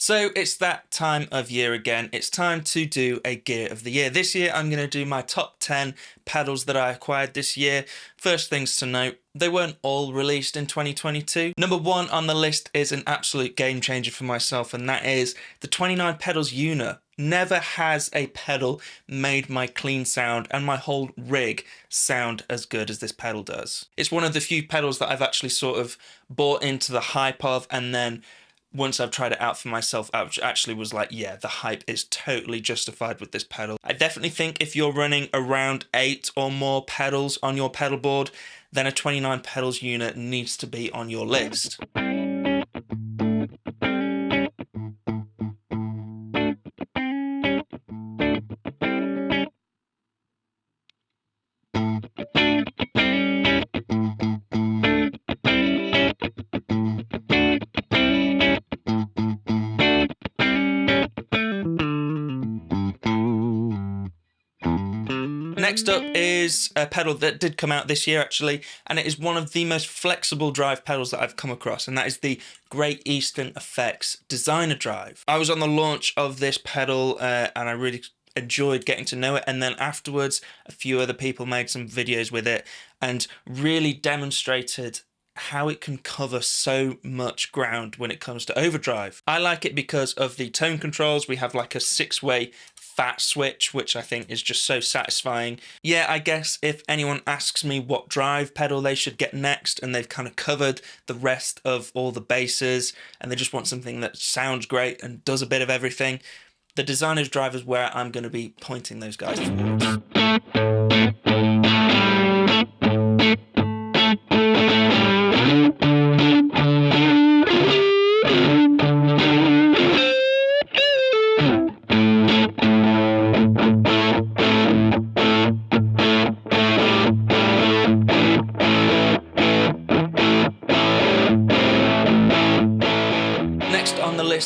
So it's that time of year again. It's time to do a gear of the year. This year I'm going to do my top 10 pedals that I acquired this year. First things to note, they weren't all released in 2022. Number 1 on the list is an absolute game changer for myself, and that is the 29 Pedals Una. Never has a pedal made my clean sound and my whole rig sound as good as this pedal does. It's one of the few pedals that I've actually sort of bought into the hype of, and then once I've tried it out for myself, I actually was like, yeah, the hype is totally justified with this pedal. I definitely think if you're running around 8 or more pedals on your pedal board, then a 29 Pedals unit needs to be on your list. Next up is a pedal that did come out this year actually, and it is one of the most flexible drive pedals that I've come across, and that is the Great Eastern Effects Designer Drive. I was on the launch of this pedal and I really enjoyed getting to know it, and then afterwards a few other people made some videos with it and really demonstrated how it can cover so much ground when it comes to overdrive. I like it because of the tone controls. We have like a 6-way fat switch, which I think is just so satisfying. Yeah, I guess if anyone asks me what drive pedal they should get next and they've kind of covered the rest of all the bases and they just want something that sounds great and does a bit of everything, the Designer's Drive is where I'm going to be pointing those guys towards.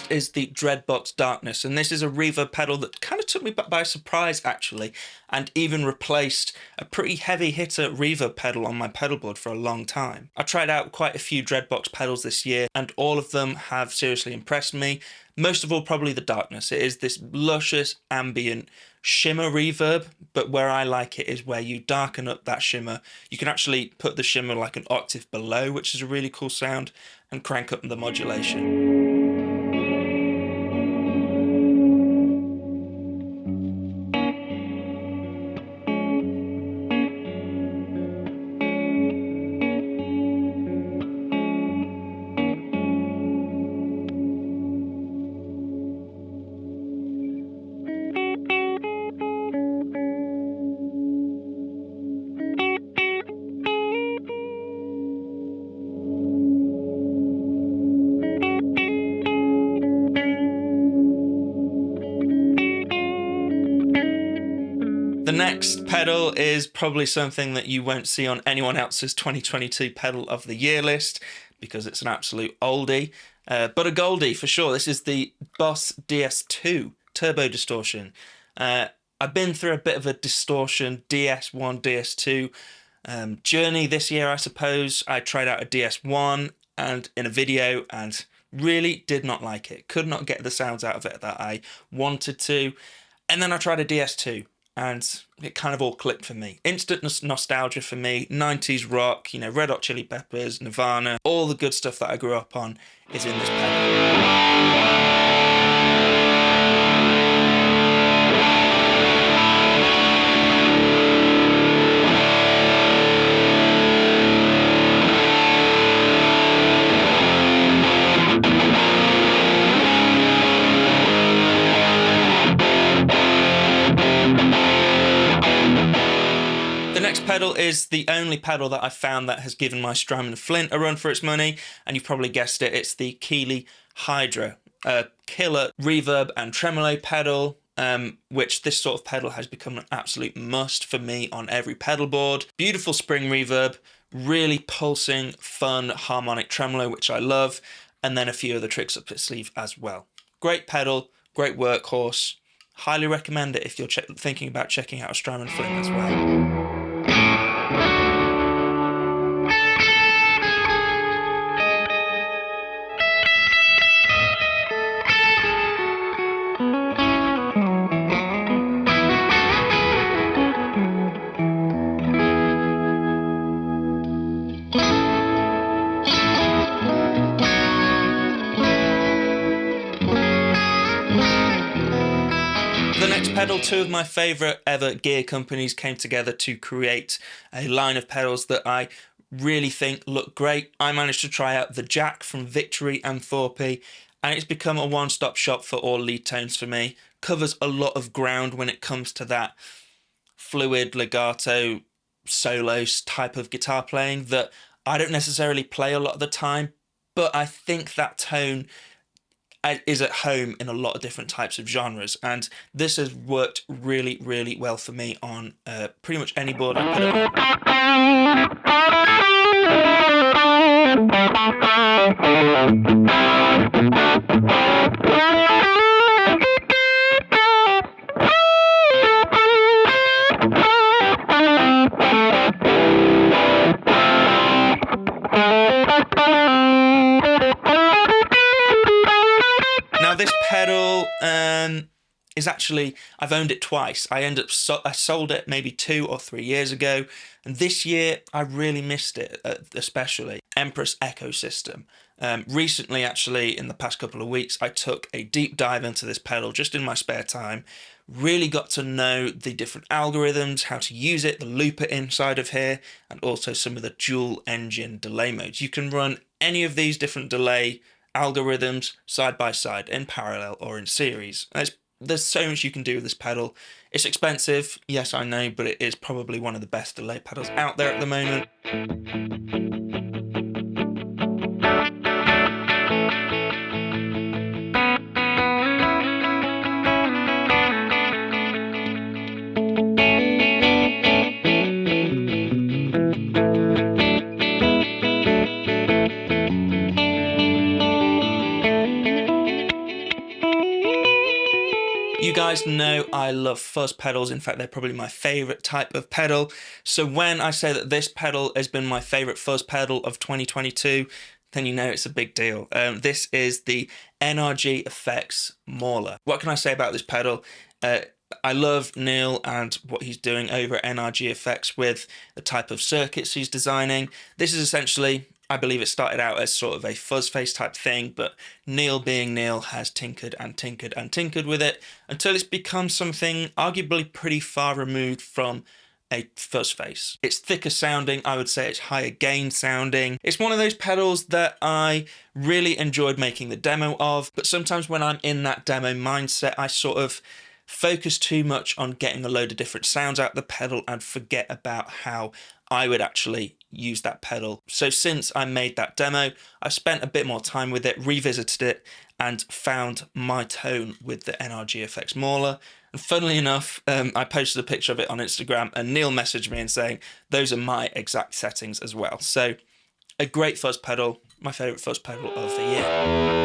Is the Dreadbox Darkness, and this is a reverb pedal that kind of took me by surprise actually, and even replaced a pretty heavy hitter reverb pedal on my pedal board for a long time. I tried out quite a few Dreadbox pedals this year and all of them have seriously impressed me. Most of all probably the Darkness. It is this luscious ambient shimmer reverb, but where I like it is where you darken up that shimmer. You can actually put the shimmer like an octave below, which is a really cool sound, and crank up the modulation. The next pedal is probably something that you won't see on anyone else's 2022 pedal of the year list because it's an absolute oldie, but a goldie for sure. This is the Boss DS2 Turbo Distortion. I've been through a bit of a distortion DS1, DS2 journey this year, I suppose. I tried out a DS1 and in a video and really did not like it. Could not get the sounds out of it that I wanted to. And then I tried a DS2. And it kind of all clicked for me. Instant nostalgia for me, 90s rock, you know, Red Hot Chili Peppers, Nirvana, all the good stuff that I grew up on is in this pedal. Pedal is the only pedal that I've found that has given my Strymon Flint a run for its money, and you've probably guessed it, it's the Keeley Hydra, a killer reverb and tremolo pedal, which this sort of pedal has become an absolute must for me on every pedal board. Beautiful spring reverb, really pulsing, fun harmonic tremolo, which I love, and then a few other tricks up its sleeve as well. Great pedal, great workhorse. Highly recommend it if you're thinking about checking out a Strymon Flint as well. pedal, two of my favourite ever gear companies came together to create a line of pedals that I really think look great. I managed to try out the Jack from Victory and 4P, and it's become a one-stop shop for all lead tones for me. Covers a lot of ground when it comes to that fluid legato solos type of guitar playing that I don't necessarily play a lot of the time, but I think that tone is at home in a lot of different types of genres, and this has worked really, really well for me on pretty much any board I put it Now this pedal is actually, I've owned it twice. I sold it maybe 2 or 3 years ago, and this year I really missed it, especially Empress Echo System. Recently, actually, in the past couple of weeks, I took a deep dive into this pedal just in my spare time, really got to know the different algorithms, how to use it, the looper inside of here, and also some of the dual engine delay modes. You can run any of these different delay algorithms side by side, in parallel or in series. There's so much you can do with this pedal. It's expensive, yes I know, but it is probably one of the best delay pedals out there at the moment. You guys know I love fuzz pedals. In fact, they're probably my favourite type of pedal. So when I say that this pedal has been my favourite fuzz pedal of 2022, then you know it's a big deal. This is the NRG Effects Mauler. What can I say about this pedal? I love Neil and what he's doing over at NRG Effects with the type of circuits he's designing. This is essentially, I believe it started out as sort of a fuzz face type thing, but Neil being Neil has tinkered and tinkered and tinkered with it until it's become something arguably pretty far removed from a fuzz face. It's thicker sounding, I would say it's higher gain sounding. It's one of those pedals that I really enjoyed making the demo of, but sometimes when I'm in that demo mindset, I sort of focus too much on getting a load of different sounds out the pedal and forget about how I would actually use that pedal. So since I made that demo, I spent a bit more time with it, revisited it, and found my tone with the NRG Effects Mauler. And funnily enough, I posted a picture of it on Instagram, and Neil messaged me and saying those are my exact settings as well. So a great fuzz pedal, my favourite fuzz pedal of the year.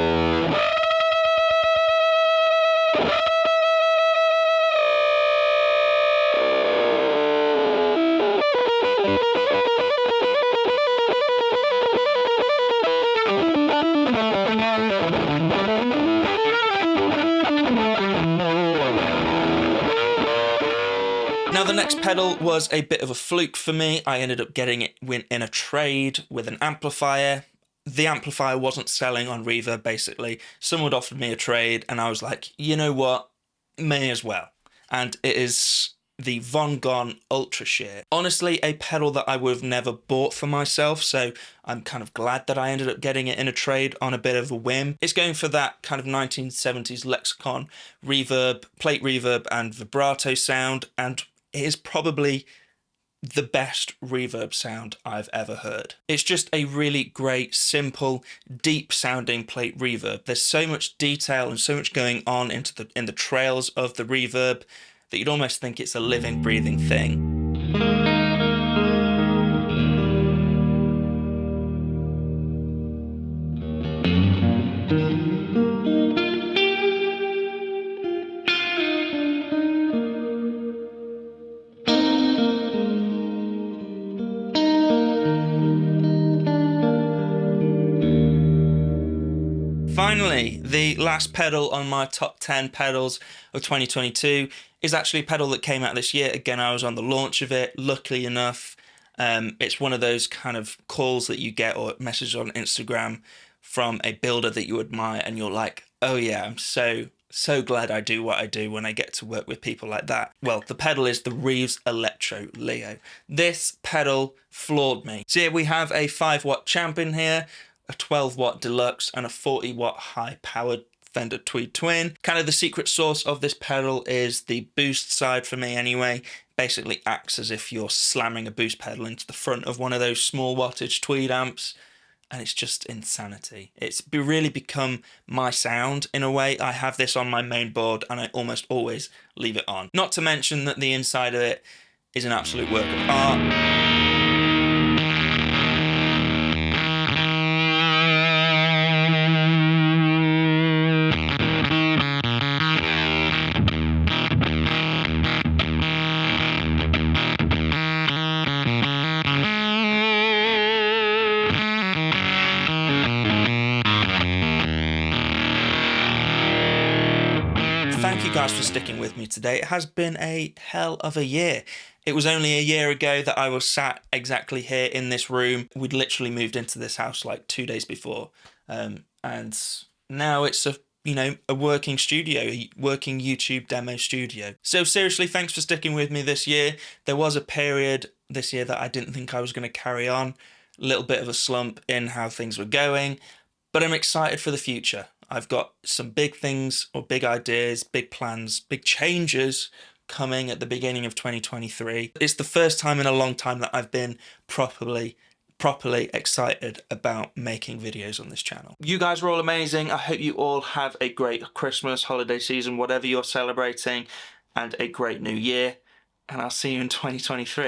Now the next pedal was a bit of a fluke for me. I ended up getting it in a trade with an amplifier. The amplifier wasn't selling on Reverb basically. Someone offered me a trade and I was like, you know what, may as well. And it is the Von Gone Ultra Shear. Honestly, a pedal that I would have never bought for myself, so I'm kind of glad that I ended up getting it in a trade on a bit of a whim. It's going for that kind of 1970s Lexicon reverb, plate reverb and vibrato sound, and it is probably the best reverb sound I've ever heard. It's just a really great, simple, deep sounding plate reverb. There's so much detail and so much going on in the trails of the reverb that you'd almost think it's a living, breathing thing. Finally, the last pedal on my top 10 pedals of 2022 is actually a pedal that came out this year. Again, I was on the launch of it, luckily enough. It's one of those kind of calls that you get or messages on Instagram from a builder that you admire and you're like, oh yeah, I'm so So glad I do what I do when I get to work with people like that. Well, the pedal is the Reeves Electro Leo. This pedal floored me. So here we have a 5-watt champ in here, a 12-watt deluxe, and a 40-watt high-powered Fender Tweed Twin. Kind of the secret sauce of this pedal is the boost side for me anyway. Basically acts as if you're slamming a boost pedal into the front of one of those small wattage Tweed amps. And it's just insanity. It's really become my sound in a way. I have this on my main board and I almost always leave it on. Not to mention that the inside of it is an absolute work of art. Thank you guys for sticking with me today. It has been a hell of a year. It was only a year ago that I was sat exactly here in this room. We'd literally moved into this house like 2 days before. And now it's a working studio, a working YouTube demo studio. So seriously, thanks for sticking with me this year. There was a period this year that I didn't think I was going to carry on. A little bit of a slump in how things were going, but I'm excited for the future. I've got some big things or big ideas, big plans, big changes coming at the beginning of 2023. It's the first time in a long time that I've been properly excited about making videos on this channel. You guys are all amazing. I hope you all have a great Christmas, holiday season, whatever you're celebrating, and a great new year. And I'll see you in 2023.